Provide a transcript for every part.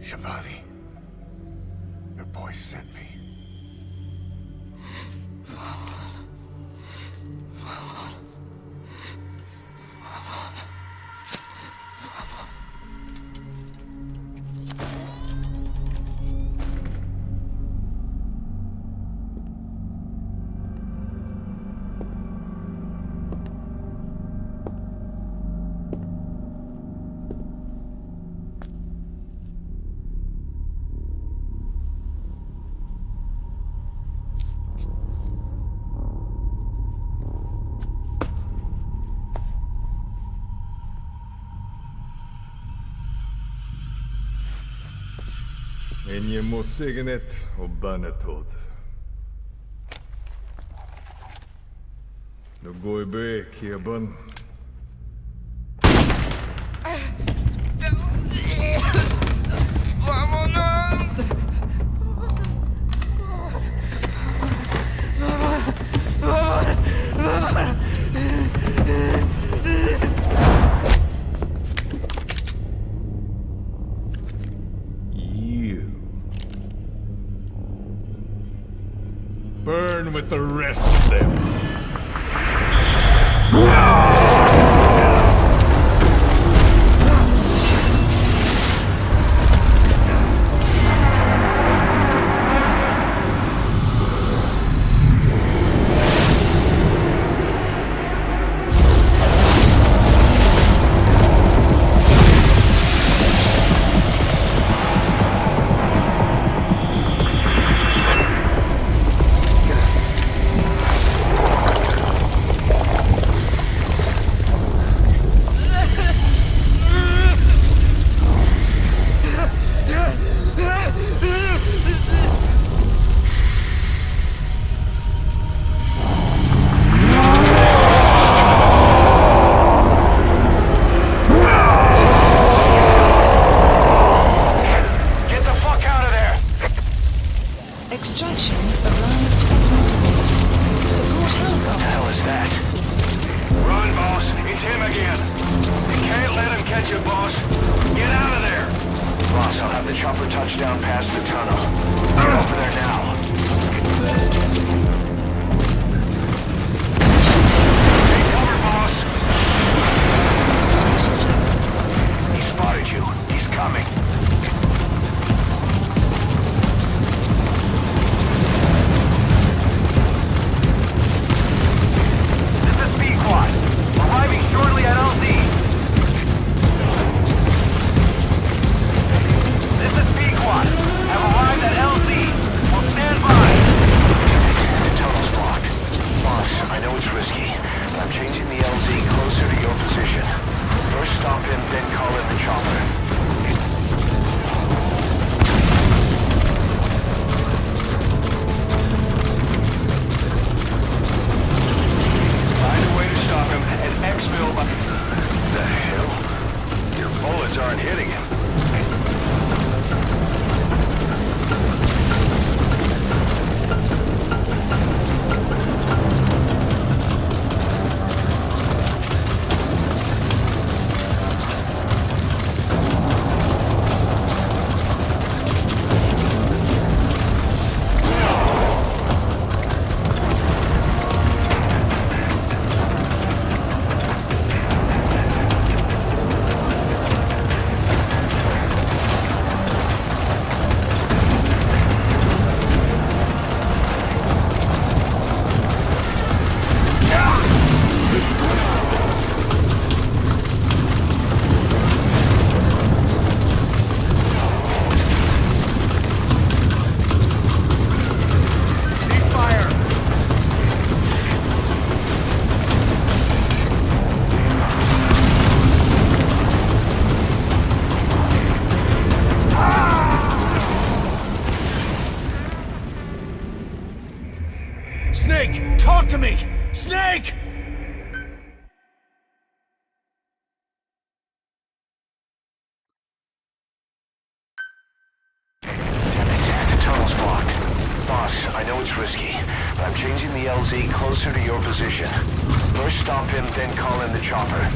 Shabani, your boy sent me. En je må signet og bannetod. Nu går i bek, Hebban. Burn with the rest of them. Snake! Talk to me! Snake! Tunnel's blocked. Boss, I know it's risky, but I'm changing the LZ closer to your position. First stop him, then call in the chopper.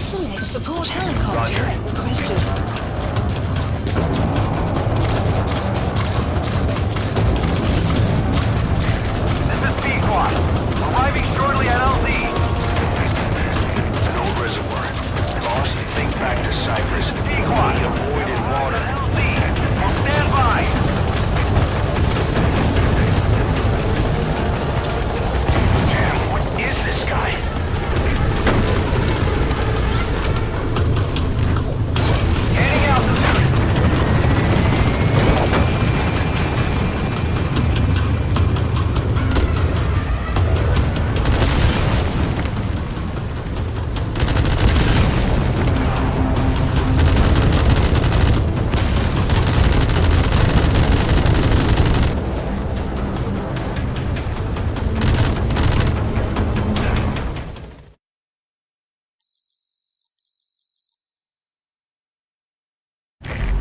Select support helicopter Roger. requested. This is Pequot. Arriving shortly at LZ. An old reservoir. Boss, think back to Cyprus. Pequot. We avoided water. LZ. We'll stand by. Damn, what is this guy? Gaining altitude.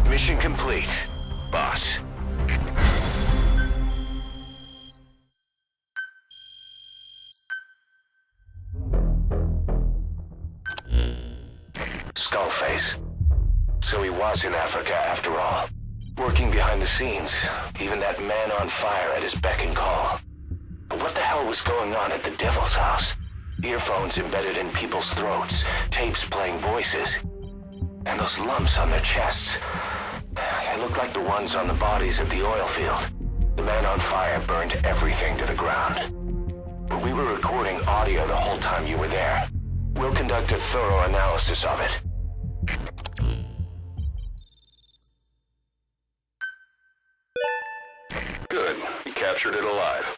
Mission complete, boss. Skullface. So he was in Africa after all. Working behind the scenes, even that man on fire at his beck and call. But what the hell was going on at the Devil's house? Earphones embedded in people's throats, tapes playing voices. And those lumps on their chests. It looked like the ones on the bodies at the oil field. The man on fire burned everything to the ground. But we were recording audio the whole time you were there. We'll conduct a thorough analysis of it. Good. You captured it alive.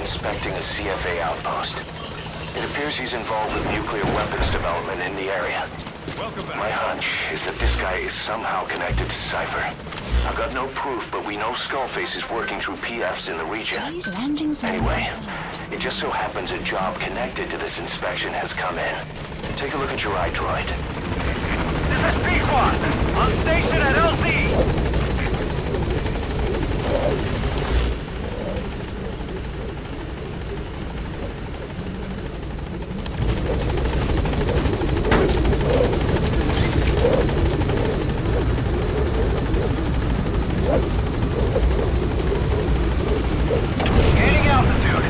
inspecting a CFA outpost. It appears he's involved with nuclear weapons development in the area. Welcome back. My hunch is that this guy is somehow connected to Cypher. I've got no proof, but we know Skullface is working through PFs in the region. Anyway, it just so happens a job connected to this inspection has come in. Take a look at your iDroid. This is Pequot! On station at LZ! Gaining altitude.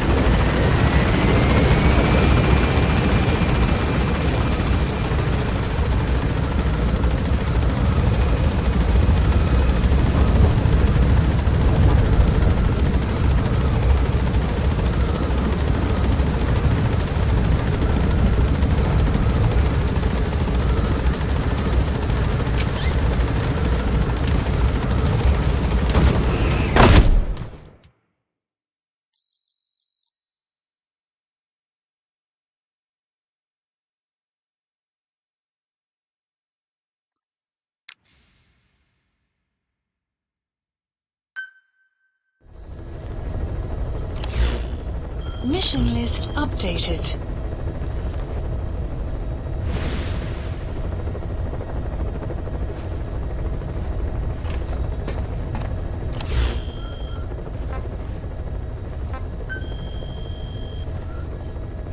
Mission list updated.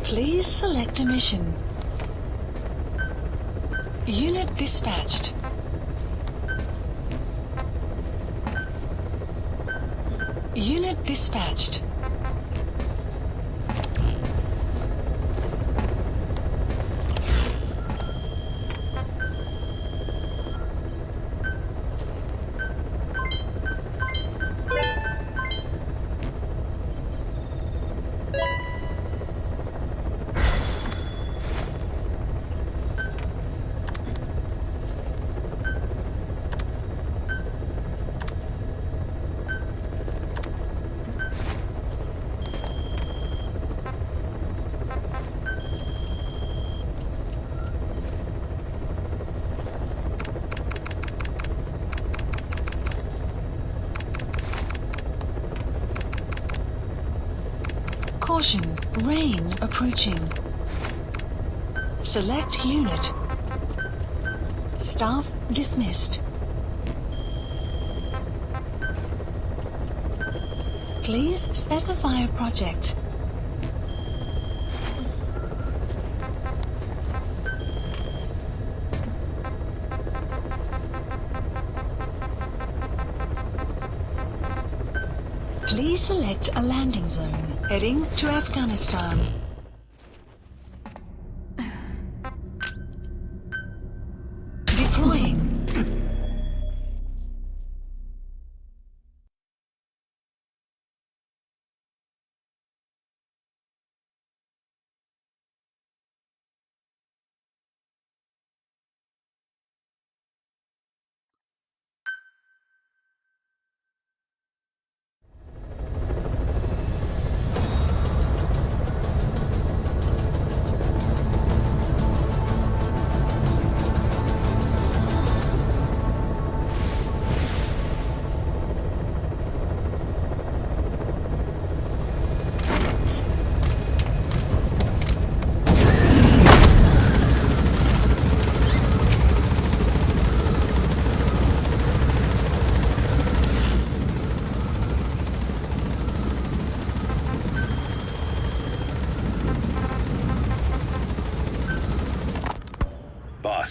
Please select a mission. Unit dispatched. Unit dispatched. Caution, rain approaching. Select unit. Staff dismissed. Please specify a project. Please select a landing zone. Heading to Afghanistan. Deploying. Boss,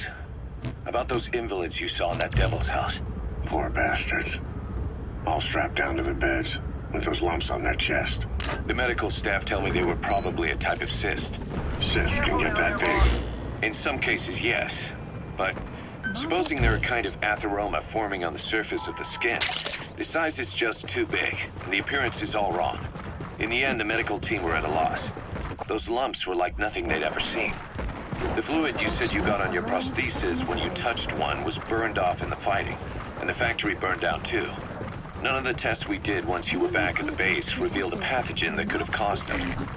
about those invalids you saw in that devil's house. Poor bastards. All strapped down to their beds, with those lumps on their chest. The medical staff tell me they were probably a type of cyst. Cysts can get that big. In some cases, yes. But supposing they're a kind of atheroma forming on the surface of the skin, the size is just too big, and the appearance is all wrong. In the end, the medical team were at a loss. Those lumps were like nothing they'd ever seen. The fluid you said you got on your prosthesis when you touched one was burned off in the fighting, and the factory burned down too. None of the tests we did once you were back at the base revealed a pathogen that could have caused them.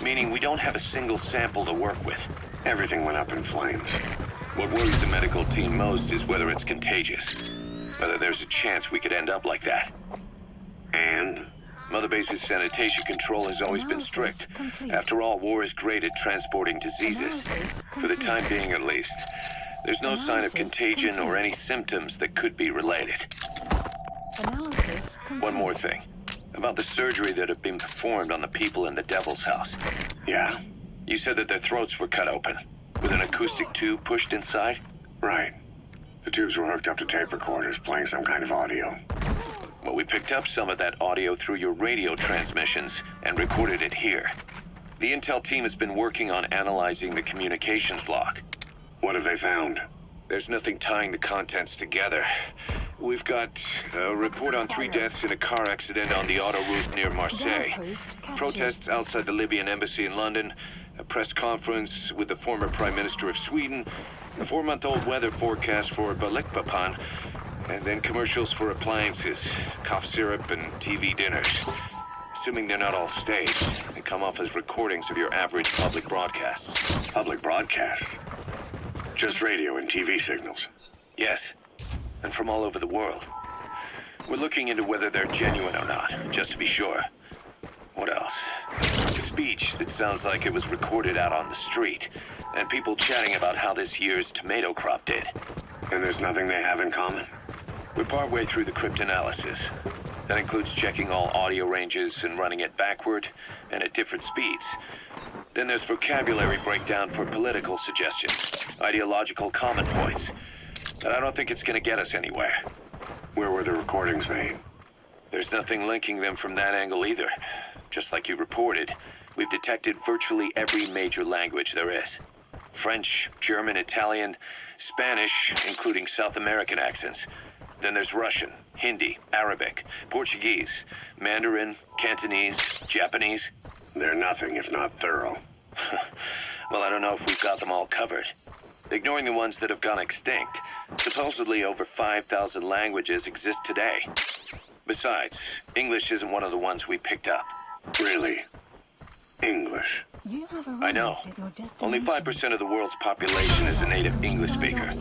Meaning we don't have a single sample to work with. Everything went up in flames. What worries the medical team most is whether it's contagious. Whether there's a chance we could end up like that. And? Mother Base's sanitation control has always been strict. After all, war is great at transporting diseases. For the time being, at least. There's no sign of contagion or any symptoms that could be related. One more thing. About the surgery that had been performed on the people in the Devil's House. Yeah? You said that their throats were cut open, with an acoustic tube pushed inside? Right. The tubes were hooked up to tape recorders, playing some kind of audio. Well, we picked up some of that audio through your radio transmissions and recorded it here. The intel team has been working on analyzing the communications log. What have they found? There's nothing tying the contents together. We've got a report on 3 deaths in a car accident on the autoroute near Marseille. Protests outside the Libyan embassy in London. A press conference with the former Prime Minister of Sweden. A 4-month-old weather forecast for Balikpapan. And then commercials for appliances, cough syrup, and TV dinners. Assuming they're not all staged, they come off as recordings of your average public broadcasts. Public broadcasts? Just radio and TV signals? Yes, and from all over the world. We're looking into whether they're genuine or not, just to be sure. What else? It's speech that sounds like it was recorded out on the street, and people chatting about how this year's tomato crop did. And there's nothing they have in common? We're partway through the cryptanalysis. That includes checking all audio ranges and running it backward and at different speeds. Then there's vocabulary breakdown for political suggestions, ideological common points. But I don't think it's going to get us anywhere. Where were the recordings made? There's nothing linking them from that angle either. Just like you reported, we've detected virtually every major language there is. French, German, Italian, Spanish, including South American accents. Then there's Russian, Hindi, Arabic, Portuguese, Mandarin, Cantonese, Japanese. They're nothing if not thorough. Well, I don't know if we've got them all covered. Ignoring the ones that have gone extinct, supposedly over 5,000 languages exist today. Besides, English isn't one of the ones we picked up. Really? English? I know. Only 5% of the world's population is a native English speaker.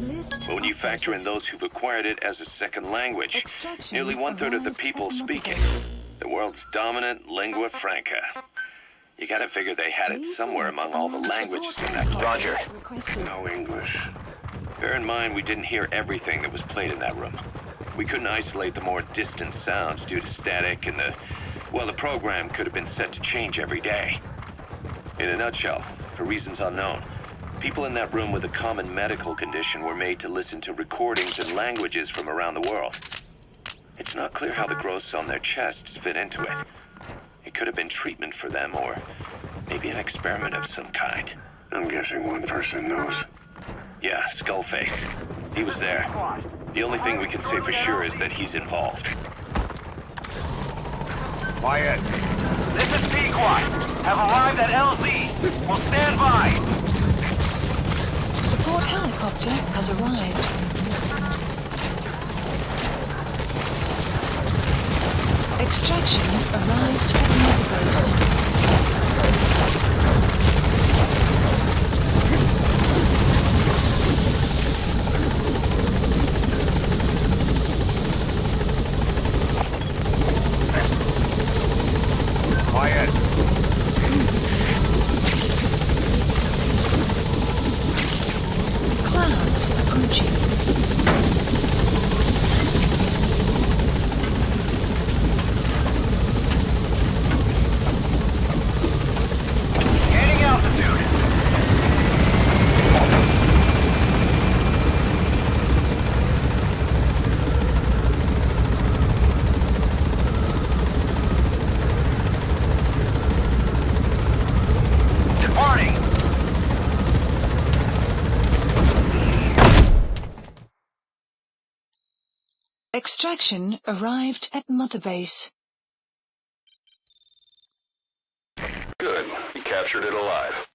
But when you factor in those who've acquired it as a second language, nearly 1/3 of the people speak it. The world's dominant lingua franca. You gotta figure they had it somewhere among all the languages in that place. Roger. No English. Bear in mind, we didn't hear everything that was played in that room. We couldn't isolate the more distant sounds due to static, and the program could have been set to change every day. In a nutshell, for reasons unknown, people in that room with a common medical condition were made to listen to recordings in languages from around the world. It's not clear how the growths on their chests fit into it. It could have been treatment for them, or maybe an experiment of some kind. I'm guessing one person knows. Yeah, Skullface. He was there. The only thing we can say for sure is that he's involved. Quiet. This is Pequot. Have arrived at LZ. Will stand by. Support helicopter has arrived. Extraction arrived at Mother Quiet. Clouds approaching. Gaining altitude. Departing. Extraction arrived at Mother Base. Good. You captured it alive.